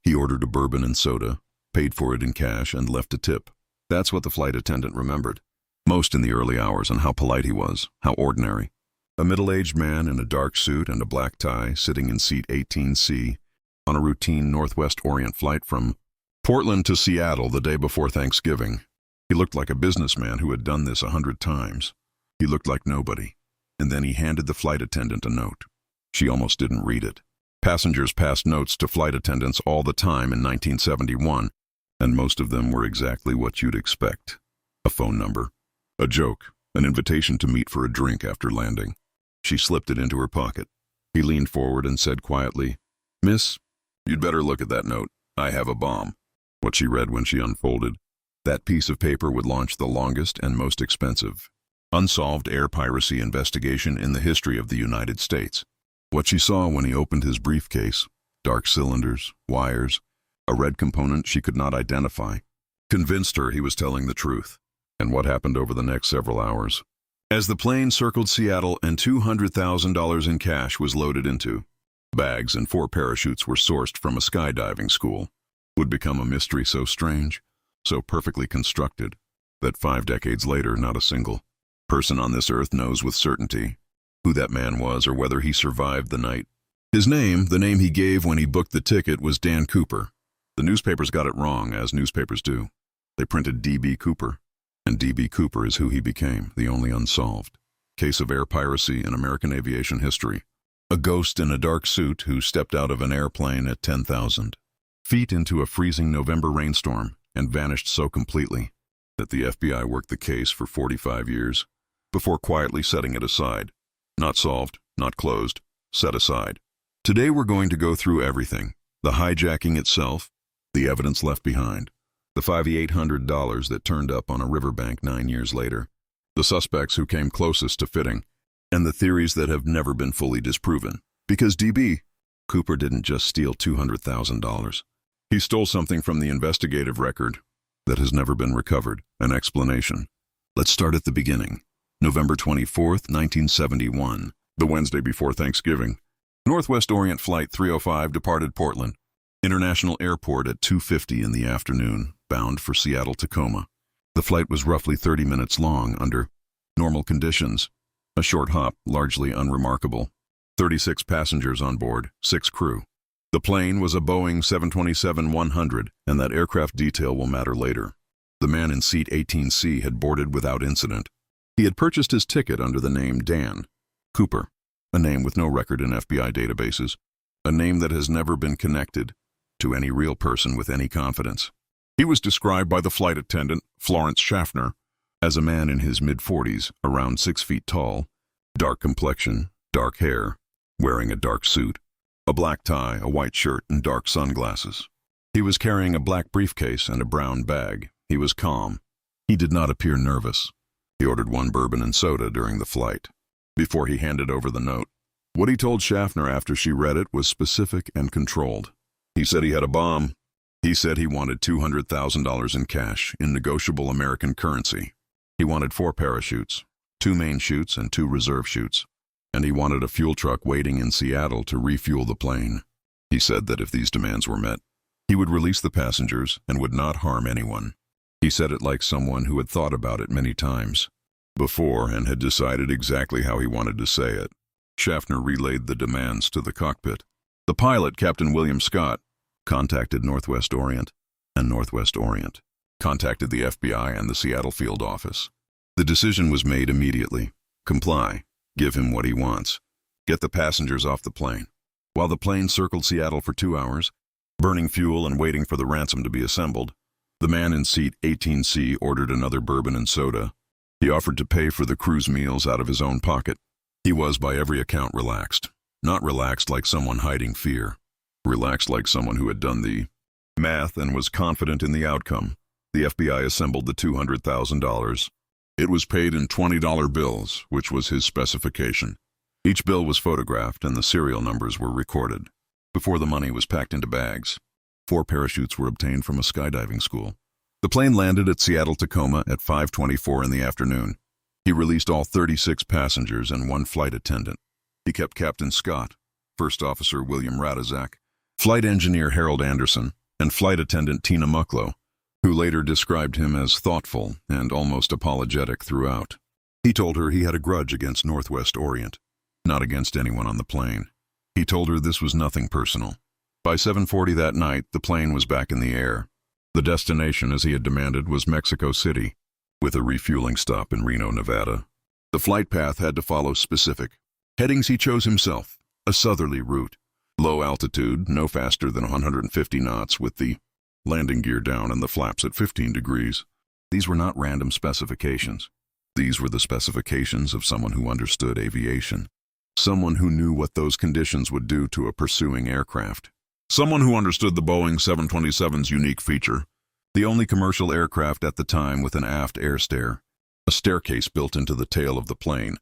He ordered a bourbon and soda, paid for it in cash, and left a tip. That's what the flight attendant remembered. Most in the early hours, and how polite he was, how ordinary. A middle-aged man in a dark suit and a black tie sitting in seat 18C on a routine Northwest Orient flight from Portland to Seattle the day before Thanksgiving. He looked like a businessman who had done this 100 times. He looked like nobody. And then he handed the flight attendant a note. She almost didn't read it. Passengers passed notes to flight attendants all the time in 1971, and most of them were exactly what you'd expect. A phone number, a joke, an invitation to meet for a drink after landing. She slipped it into her pocket. He leaned forward and said quietly, "Miss, you'd better look at that note. I have a bomb." What she read when she unfolded. That piece of paper would launch the longest and most expensive unsolved air piracy investigation in the history of the United States. What she saw when he opened his briefcase, dark cylinders, wires, a red component she could not identify, convinced her he was telling the truth. And what happened over the next several hours? As the plane circled Seattle and $200,000 in cash was loaded into bags and 4 parachutes were sourced from a skydiving school, would become a mystery so strange, so perfectly constructed, that 5 decades later not a single person on this earth knows with certainty who that man was or whether he survived the night. His name, the name he gave when he booked the ticket, was Dan Cooper. The newspapers got it wrong, as newspapers do. They printed D.B. Cooper, and D.B. Cooper is who he became, the only unsolved case of air piracy in American aviation history. A ghost in a dark suit who stepped out of an airplane at 10,000 feet into a freezing November rainstorm and vanished so completely that the FBI worked the case for 45 years before quietly setting it aside. Not solved, not closed, set aside. Today we're going to go through everything. The hijacking itself, the evidence left behind, the $5,800 that turned up on a riverbank 9 years later, the suspects who came closest to fitting, and the theories that have never been fully disproven. Because D.B. Cooper didn't just steal $200,000. He stole something from the investigative record that has never been recovered, an explanation. Let's start at the beginning. November 24th, 1971, the Wednesday before Thanksgiving. Northwest Orient Flight 305 departed Portland International Airport at 2:50 in the afternoon, bound for Seattle-Tacoma. The flight was roughly 30 minutes long under normal conditions. A short hop, largely unremarkable. 36 passengers on board, 6 crew. The plane was a Boeing 727-100, and that aircraft detail will matter later. The man in seat 18C had boarded without incident. He had purchased his ticket under the name Dan Cooper, a name with no record in FBI databases, a name that has never been connected to any real person with any confidence. He was described by the flight attendant, Florence Schaffner, as a man in his mid-40s, around 6 feet tall, dark complexion, dark hair, wearing a dark suit, a black tie, a white shirt, and dark sunglasses. He was carrying a black briefcase and a brown bag. He was calm. He did not appear nervous. He ordered 1 bourbon and soda during the flight, before he handed over the note. What he told Schaffner after she read it was specific and controlled. He said he had a bomb. He said he wanted $200,000 in cash, in negotiable American currency. He wanted 4 parachutes, 2 main chutes and 2 reserve chutes. And he wanted a fuel truck waiting in Seattle to refuel the plane. He said that if these demands were met, he would release the passengers and would not harm anyone. He said it like someone who had thought about it many times before and had decided exactly how he wanted to say it. Schaffner relayed the demands to the cockpit. The pilot, Captain William Scott, contacted Northwest Orient, and Northwest Orient contacted the FBI and the Seattle field office. The decision was made immediately. Comply. Give him what he wants. Get the passengers off the plane. While the plane circled Seattle for 2 hours, burning fuel and waiting for the ransom to be assembled, the man in seat 18C ordered another bourbon and soda. He offered to pay for the crew's meals out of his own pocket. He was, by every account, relaxed. Not relaxed like someone hiding fear. Relaxed like someone who had done the math and was confident in the outcome. The FBI assembled the $200,000. It was paid in $20 bills, which was his specification. Each bill was photographed and the serial numbers were recorded. Before the money was packed into bags, 4 parachutes were obtained from a skydiving school. The plane landed at Seattle-Tacoma at 5:24 in the afternoon. He released all 36 passengers and 1 flight attendant. He kept Captain Scott, First Officer William Radizak, flight engineer Harold Anderson, and flight attendant Tina Mucklow, who later described him as thoughtful and almost apologetic throughout. He told her he had a grudge against Northwest Orient, not against anyone on the plane. He told her this was nothing personal. By 7:40 that night, the plane was back in the air. The destination, as he had demanded, was Mexico City, with a refueling stop in Reno, Nevada. The flight path had to follow specific headings he chose himself, a southerly route, low altitude, no faster than 150 knots, with the landing gear down and the flaps at 15 degrees. These were not random specifications. These were the specifications of someone who understood aviation, someone who knew what those conditions would do to a pursuing aircraft, someone who understood the Boeing 727's unique feature, the only commercial aircraft at the time with an aft air stair, a staircase built into the tail of the plane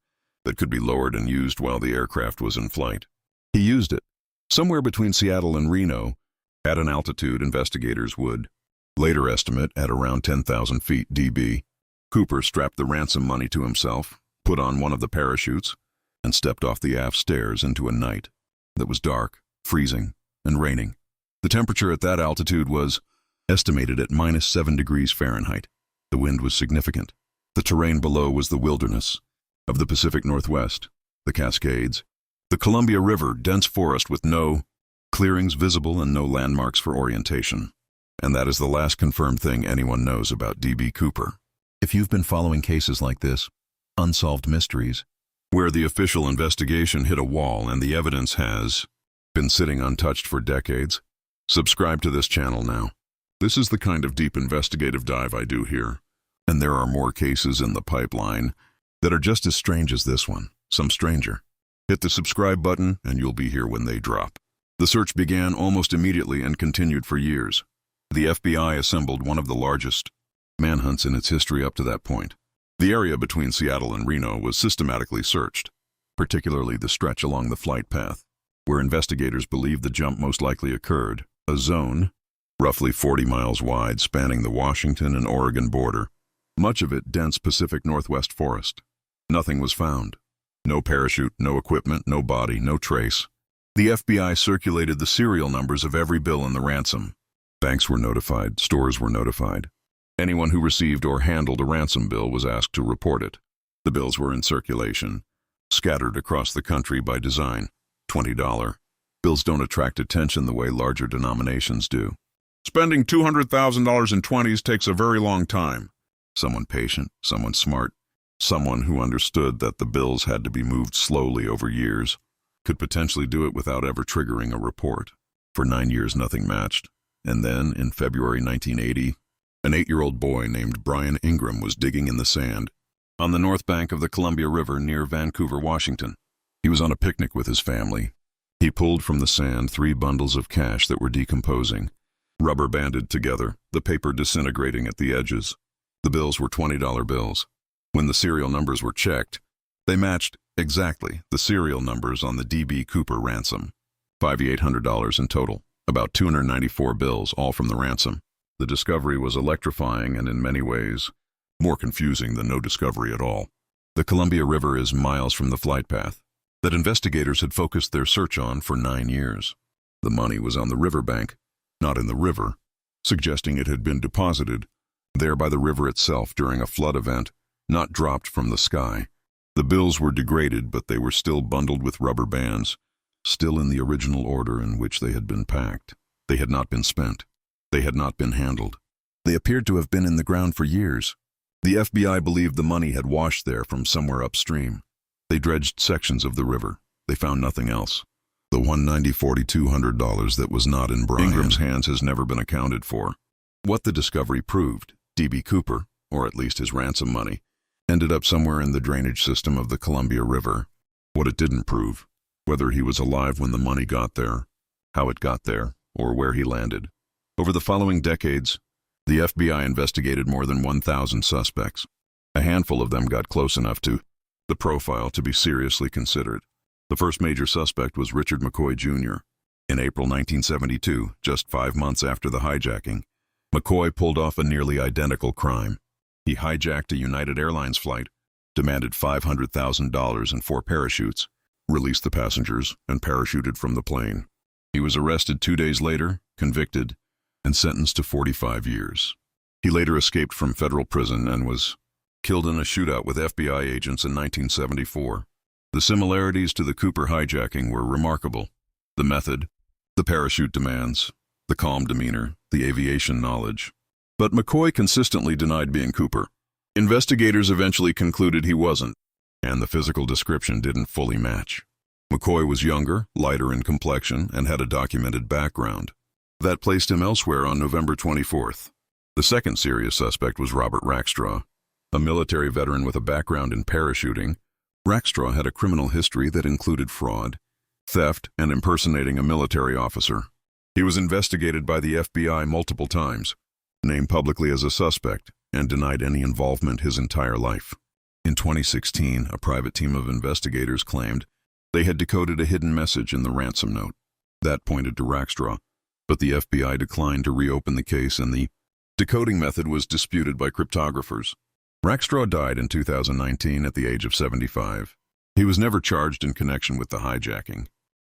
that could be lowered and used while the aircraft was in flight. He used it, somewhere between Seattle and Reno, at an altitude investigators would later estimate at around 10,000 feet dB. Cooper strapped the ransom money to himself, put on one of the parachutes, and stepped off the aft stairs into a night that was dark, freezing, and raining. The temperature at that altitude was estimated at -7 degrees Fahrenheit. The wind was significant. The terrain below was the wilderness of the Pacific Northwest, the Cascades, the Columbia River, dense forest with no clearings visible and no landmarks for orientation. And that is the last confirmed thing anyone knows about D.B. Cooper. If you've been following cases like this, unsolved mysteries, where the official investigation hit a wall and the evidence has been sitting untouched for decades, subscribe to this channel now. This is the kind of deep investigative dive I do here, and there are more cases in the pipeline that are just as strange as this one, some stranger. Hit the subscribe button and you'll be here when they drop. The search began almost immediately and continued for years. The FBI assembled one of the largest manhunts in its history up to that point. The area between Seattle and Reno was systematically searched, particularly the stretch along the flight path, where investigators believed the jump most likely occurred, a zone roughly 40 miles wide spanning the Washington and Oregon border, much of it dense Pacific Northwest forest. Nothing was found. No parachute, no equipment, no body, no trace. The FBI circulated the serial numbers of every bill in the ransom. Banks were notified, stores were notified. Anyone who received or handled a ransom bill was asked to report it. The bills were in circulation, scattered across the country by design. $20 bills don't attract attention the way larger denominations do. Spending $200,000 in 20s takes a very long time. Someone patient, someone smart, someone who understood that the bills had to be moved slowly over years, could potentially do it without ever triggering a report. For 9 years, nothing matched. And then, in February 1980, an 8-year-old boy named Brian Ingram was digging in the sand on the north bank of the Columbia River near Vancouver, Washington. He was on a picnic with his family. He pulled from the sand 3 bundles of cash that were decomposing, rubber banded together, the paper disintegrating at the edges. The bills were $20 bills. When the serial numbers were checked, they matched exactly the serial numbers on the D.B. Cooper ransom. $5,800 in total, about 294 bills, all from the ransom. The discovery was electrifying and in many ways more confusing than no discovery at all. The Columbia River is miles from the flight path that investigators had focused their search on for 9 years. The money was on the riverbank, not in the river, suggesting it had been deposited there by the river itself during a flood event, not dropped from the sky. The bills were degraded, but they were still bundled with rubber bands, still in the original order in which they had been packed. They had not been spent. They had not been handled. They appeared to have been in the ground for years. The FBI believed the money had washed there from somewhere upstream. They dredged sections of the river. They found nothing else. The $194,200 that was not in Brian Ingram's hands has never been accounted for. What the discovery proved, D.B. Cooper, or at least his ransom money, ended up somewhere in the drainage system of the Columbia River. What it didn't prove, whether he was alive when the money got there, how it got there, or where he landed. Over the following decades, the FBI investigated more than 1,000 suspects. A handful of them got close enough to the profile to be seriously considered. The first major suspect was Richard McCoy, Jr. In April 1972, just 5 months after the hijacking, McCoy pulled off a nearly identical crime. He hijacked a United Airlines flight, demanded $500,000 and 4 parachutes, released the passengers, and parachuted from the plane. He was arrested 2 days later, convicted, and sentenced to 45 years. He later escaped from federal prison and was killed in a shootout with FBI agents in 1974. The similarities to the Cooper hijacking were remarkable. The method, the parachute demands, the calm demeanor, the aviation knowledge. But McCoy consistently denied being Cooper. Investigators eventually concluded he wasn't, and the physical description didn't fully match. McCoy was younger, lighter in complexion, and had a documented background. That placed him elsewhere on November 24th. The second serious suspect was Robert Rackstraw. A military veteran with a background in parachuting, Rackstraw had a criminal history that included fraud, theft, and impersonating a military officer. He was investigated by the FBI multiple times, named publicly as a suspect, and denied any involvement his entire life. In 2016, a private team of investigators claimed they had decoded a hidden message in the ransom note. That pointed to Rackstraw, but the FBI declined to reopen the case and the decoding method was disputed by cryptographers. Rackstraw died in 2019 at the age of 75. He was never charged in connection with the hijacking.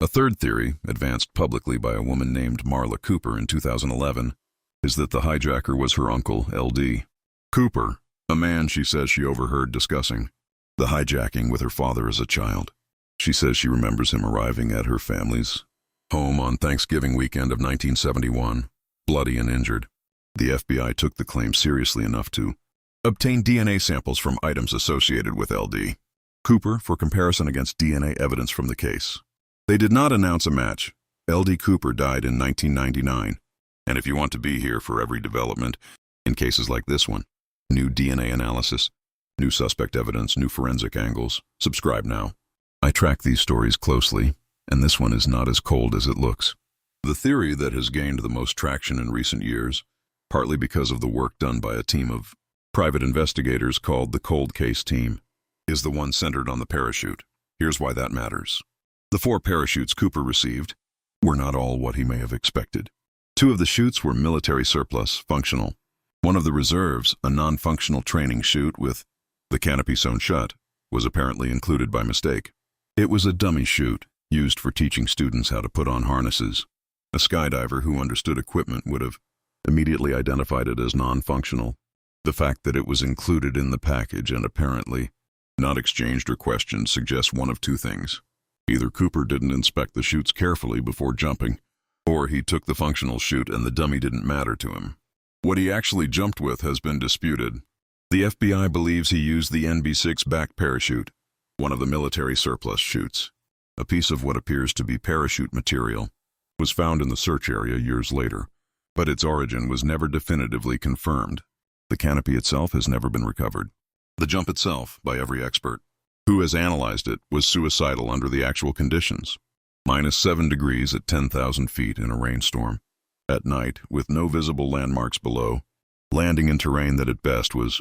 A third theory, advanced publicly by a woman named Marla Cooper in 2011, is that the hijacker was her uncle, L.D. Cooper, a man she says she overheard discussing the hijacking with her father as a child. She says she remembers him arriving at her family's home on Thanksgiving weekend of 1971, bloody and injured. The FBI took the claim seriously enough to obtain DNA samples from items associated with L.D. Cooper for comparison against DNA evidence from the case. They did not announce a match. L.D. Cooper died in 1999. And if you want to be here for every development, in cases like this one, new DNA analysis, new suspect evidence, new forensic angles, subscribe now. I track these stories closely, and this one is not as cold as it looks. The theory that has gained the most traction in recent years, partly because of the work done by a team of private investigators called the Cold Case Team, is the one centered on the parachute. Here's why that matters. The 4 parachutes Cooper received were not all what he may have expected. 2 of the chutes were military surplus, functional. One of the reserves, a non-functional training chute with the canopy sewn shut, was apparently included by mistake. It was a dummy chute, used for teaching students how to put on harnesses. A skydiver who understood equipment would have immediately identified it as non-functional. The fact that it was included in the package and apparently not exchanged or questioned suggests one of 2 things. Either Cooper didn't inspect the chutes carefully before jumping, or he took the functional chute and the dummy didn't matter to him. What he actually jumped with has been disputed. The FBI believes he used the NB6 back parachute, one of the military surplus chutes. A piece of what appears to be parachute material was found in the search area years later, but its origin was never definitively confirmed. The canopy itself has never been recovered. The jump itself, by every expert who has analyzed it, was suicidal under the actual conditions. -7 degrees at 10,000 feet in a rainstorm. At night, with no visible landmarks below, landing in terrain that at best was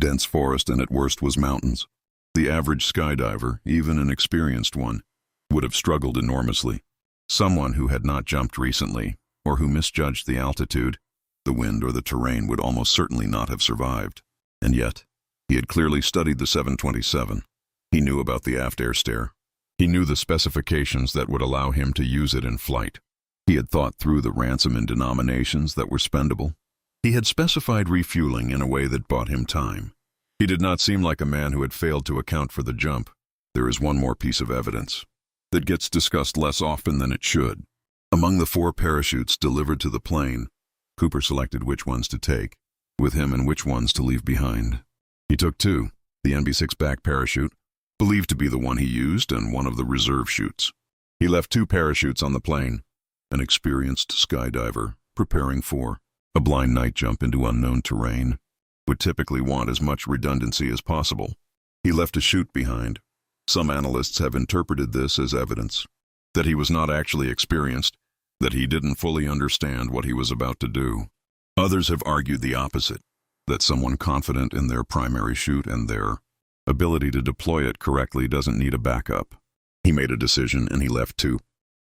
dense forest and at worst was mountains. The average skydiver, even an experienced one, would have struggled enormously. Someone who had not jumped recently, or who misjudged the altitude, the wind, or the terrain would almost certainly not have survived. And yet, he had clearly studied the 727. He knew about the aft air stair. He knew the specifications that would allow him to use it in flight. He had thought through the ransom in denominations that were spendable. He had specified refueling in a way that bought him time. He did not seem like a man who had failed to account for the jump. There is one more piece of evidence that gets discussed less often than it should. Among the 4 parachutes delivered to the plane, Cooper selected which ones to take with him and which ones to leave behind. He took 2, the NB6 back parachute, believed to be the one he used, and one of the reserve chutes. He left 2 parachutes on the plane, an experienced skydiver preparing for a blind night jump into unknown terrain would typically want as much redundancy as possible. He left a chute behind. Some analysts have interpreted this as evidence that he was not actually experienced, that he didn't fully understand what he was about to do. Others have argued the opposite, that someone confident in their primary chute and their ability to deploy it correctly doesn't need a backup. He made a decision and he left 2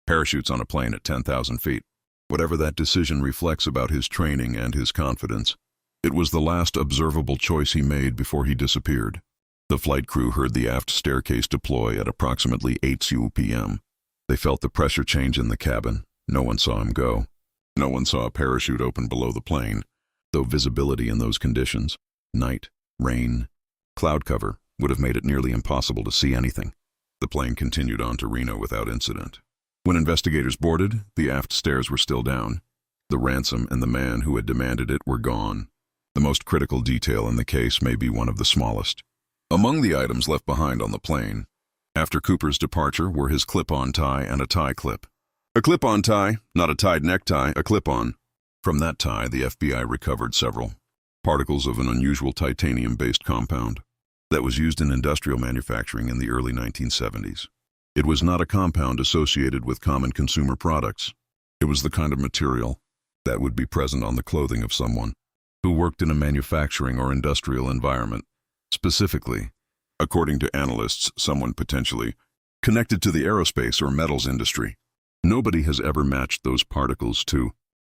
parachutes on a plane at 10,000 feet. Whatever that decision reflects about his training and his confidence, it was the last observable choice he made before he disappeared. The flight crew heard the aft staircase deploy at approximately 8 p.m. They felt the pressure change in the cabin, No one saw him go. No one saw a parachute open below the plane, though visibility in those conditions, night, rain, cloud cover, would have made it nearly impossible to see anything. The plane continued on to Reno without incident. When investigators boarded, the aft stairs were still down. The ransom and the man who had demanded it were gone. The most critical detail in the case may be one of the smallest. Among the items left behind on the plane, after Cooper's departure, were his clip-on tie and a tie clip. A clip-on tie, not a tied necktie, a clip-on. From that tie, the FBI recovered several particles of an unusual titanium-based compound that was used in industrial manufacturing in the early 1970s. It was not a compound associated with common consumer products. It was the kind of material that would be present on the clothing of someone who worked in a manufacturing or industrial environment. Specifically, according to analysts, someone potentially connected to the aerospace or metals industry. Nobody has ever matched those particles to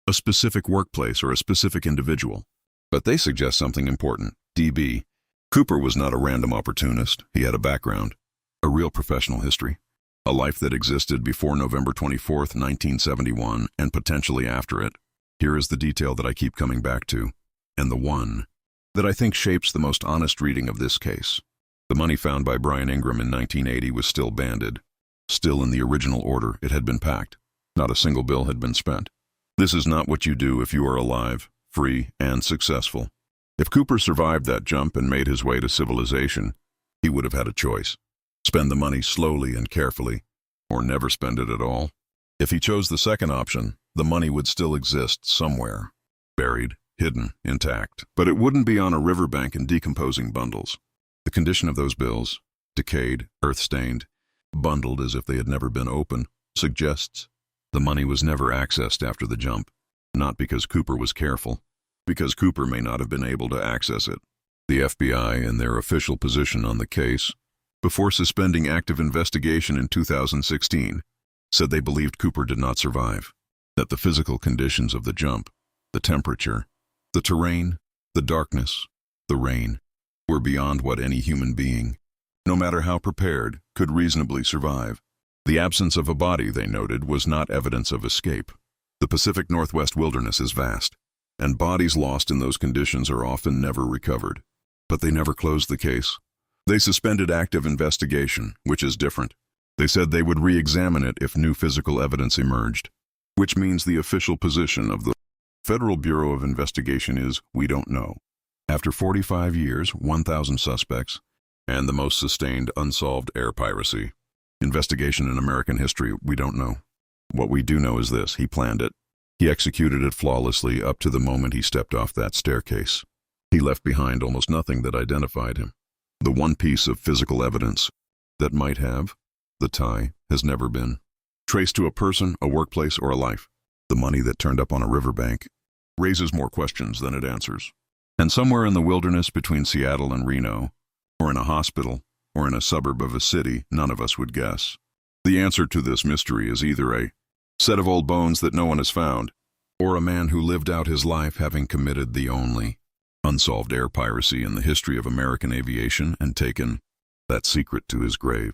a specific workplace or a specific individual. But they suggest something important. DB. Cooper was not a random opportunist. He had a background, a real professional history, a life that existed before November 24, 1971, and potentially after it. Here is the detail that I keep coming back to, and the one that I think shapes the most honest reading of this case. The money found by Brian Ingram in 1980 was still banded. Still in the original order, it had been packed. Not a single bill had been spent. This is not what you do if you are alive, free, and successful. If Cooper survived that jump and made his way to civilization, he would have had a choice. Spend the money slowly and carefully, or never spend it at all. If he chose the second option, the money would still exist somewhere, buried, hidden, intact. But it wouldn't be on a riverbank in decomposing bundles. The condition of those bills, decayed, earth-stained, bundled as if they had never been open, suggests the money was never accessed after the jump. Not because Cooper was careful, because Cooper may not have been able to access it. The FBI, in their official position on the case, before suspending active investigation in 2016, said they believed Cooper did not survive, that the physical conditions of the jump, the temperature, the terrain, the darkness, the rain, were beyond what any human being, no matter how prepared, could reasonably survive. The absence of a body, they noted, was not evidence of escape. The Pacific Northwest wilderness is vast, and bodies lost in those conditions are often never recovered. But they never closed the case. They suspended active investigation, which is different. They said they would re-examine it if new physical evidence emerged, which means the official position of the Federal Bureau of Investigation is, we don't know. After 45 years, 1,000 suspects, and the most sustained unsolved air piracy investigation in American history, we don't know. What we do know is this: he planned it. He executed it flawlessly up to the moment he stepped off that staircase. He left behind almost nothing that identified him. The one piece of physical evidence that might have, the tie, has never been traced to a person, a workplace, or a life. The money that turned up on a riverbank raises more questions than it answers. And somewhere in the wilderness between Seattle and Reno, or in a hospital, or in a suburb of a city, none of us would guess. The answer to this mystery is either a set of old bones that no one has found, or a man who lived out his life having committed the only unsolved air piracy in the history of American aviation and taken that secret to his grave.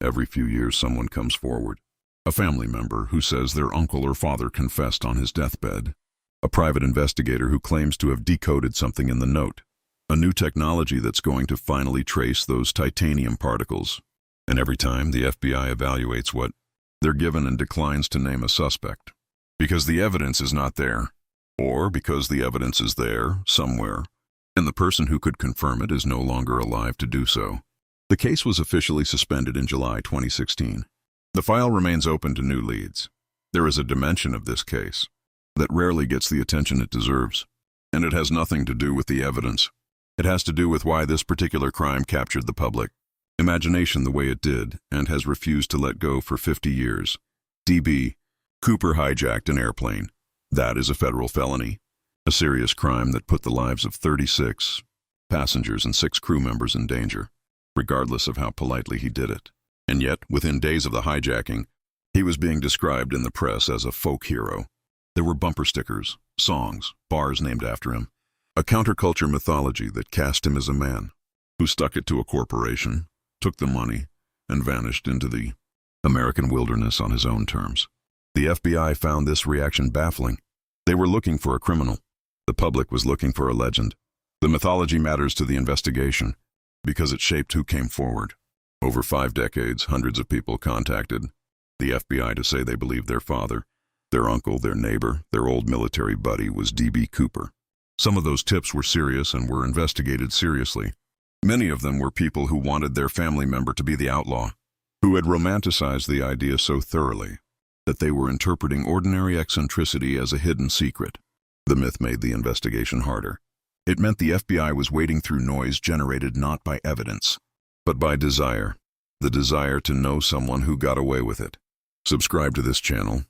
Every few years someone comes forward. A family member who says their uncle or father confessed on his deathbed. A private investigator who claims to have decoded something in the note. A new technology that's going to finally trace those titanium particles. And every time the FBI evaluates what they're given and declines to name a suspect. Because the evidence is not there. Or because the evidence is there, somewhere, and the person who could confirm it is no longer alive to do so. The case was officially suspended in July 2016. The file remains open to new leads. There is a dimension of this case that rarely gets the attention it deserves. And it has nothing to do with the evidence. It has to do with why this particular crime captured the public imagination the way it did and has refused to let go for 50 years. DB. Cooper hijacked an airplane. That is a federal felony. A serious crime that put the lives of 36 passengers and 6 crew members in danger, regardless of how politely he did it. And yet, within days of the hijacking, he was being described in the press as a folk hero. There were bumper stickers, songs, bars named after him, a counterculture mythology that cast him as a man who stuck it to a corporation, took the money, and vanished into the American wilderness on his own terms. The FBI found this reaction baffling. They were looking for a criminal. The public was looking for a legend. The mythology matters to the investigation because it shaped who came forward. Over 5 decades, hundreds of people contacted the FBI to say they believed their father, their uncle, their neighbor, their old military buddy was D.B. Cooper. Some of those tips were serious and were investigated seriously. Many of them were people who wanted their family member to be the outlaw, who had romanticized the idea so thoroughly that they were interpreting ordinary eccentricity as a hidden secret. The myth made the investigation harder. It meant the FBI was wading through noise generated not by evidence, but by desire. The desire to know someone who got away with it. Subscribe to this channel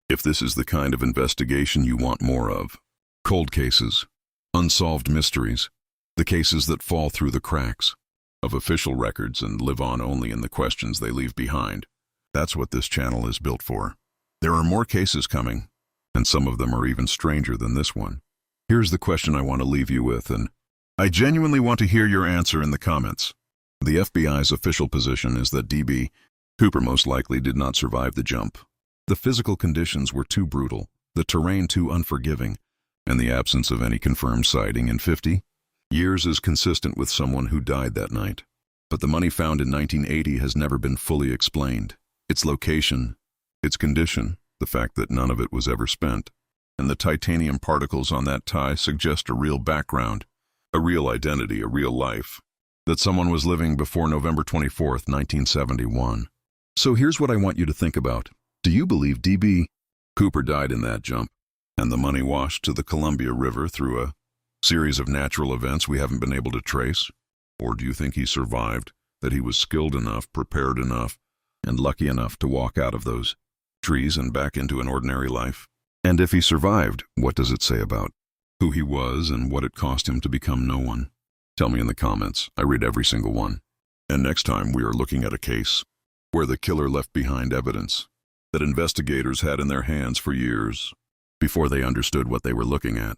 if this is the kind of investigation you want more of. Cold cases, unsolved mysteries, the cases that fall through the cracks of official records and live on only in the questions they leave behind. That's what this channel is built for. There are more cases coming, and some of them are even stranger than this one. Here's the question I want to leave you with, and I genuinely want to hear your answer in the comments. The FBI's official position is that D.B. Cooper most likely did not survive the jump. The physical conditions were too brutal, the terrain too unforgiving, and the absence of any confirmed sighting in 50 years is consistent with someone who died that night. But the money found in 1980 has never been fully explained. Its location, its condition, the fact that none of it was ever spent, and the titanium particles on that tie suggest a real background, a real identity, a real life, that someone was living before November 24th, 1971. So here's what I want you to think about. Do you believe D.B. Cooper died in that jump, and the money washed to the Columbia River through a series of natural events we haven't been able to trace? Or do you think he survived, that he was skilled enough, prepared enough, and lucky enough to walk out of those trees and back into an ordinary life? And if he survived, what does it say about who he was and what it cost him to become no one? Tell me in the comments. I read every single one. And next time we are looking at a case where the killer left behind evidence that investigators had in their hands for years before they understood what they were looking at.